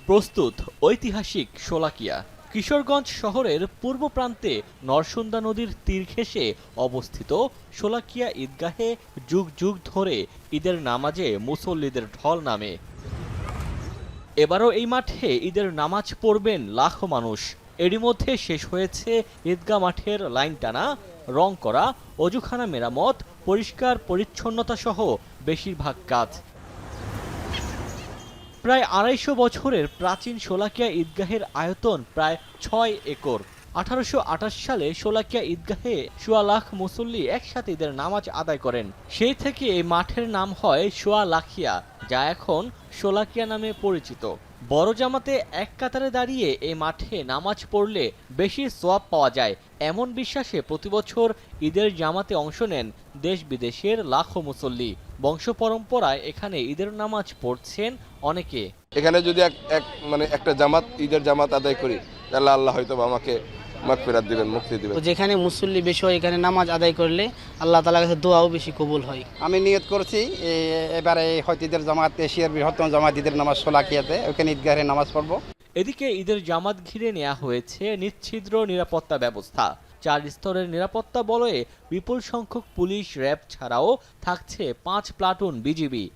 প্রস্তুত ঐতিহাসিক শোলাকিয়া। কিশোরগঞ্জ শহরের পূর্ব প্রান্তে নরসুন্দা নদীর তীর ঘেঁষে অবস্থিত শোলাকিয়া ঈদগাহে যুগ যুগ ধরে ঈদের নামাজে মুসল্লিদের ঢল নামে। এবারও এই মাঠে ঈদের নামাজ পড়বেন লাখো মানুষ। এরই মধ্যে শেষ হয়েছে ঈদগাহ মাঠের লাইন টানা, রং করা, অজুখানা মেরামত, পরিষ্কার পরিচ্ছন্নতা সহ বেশিরভাগ কাজ। প্রায় ২৫০ বছরের প্রাচীন শোলাকিয়া ঈদগাহের আয়তন প্রায় ৬ একর। ১৮২৮ সালে শোলাকিয়া ঈদগাহে ১.৫ লাখ মুসল্লি একসাথে ঈদের নামাজ আদায় করেন। সেই থেকে এই মাঠের নাম হয় সোয়া লাখিয়া, যা এখন শোলাকিয়া নামে পরিচিত। বড় জামাতে এক কাতারে দাঁড়িয়ে এই মাঠে নামাজ পড়লে বেশি সওয়াব পাওয়া যায়, এমন বিশ্বাসে প্রতিবছর ঈদের জামাতে অংশ নেন দেশ বিদেশের লাখো মুসল্লি। বংশ পরম্পরায় এখানে ঈদের নামাজ পড়ছেন অনেকে। এখানে যদি একটা ঈদের জামাত আদায় করি, তাহলে আল্লাহ হয়তো আমাকে মাগফিরাত দিবেন, মুক্তি দিবেন। যেখানে মুসল্লি বেশি হয় এখানে নামাজ আদায় করলে আল্লাহ তাআলার কাছে দোয়াও বেশি কবুল হয়। আমি নিয়ত করছি এবারে হয়তো ঈদের জামাত, এশিয়ার বৃহত্তম জামাত ঈদের নামাজ শোলাকিয়াতে, ওখানে ঈদগাহে নামাজ পড়বো। এদিকে ঈদের জামাত ঘিরে নেওয়া হয়েছে নিশ্ছিদ্র নিরাপত্তা ব্যবস্থা। ৪ স্তরের নিরাপত্তা বলয়ে বিপুল সংখ্যক পুলিশ, র্যাব ছাড়াও থাকছে ৫ প্লাটুন বিজিবি।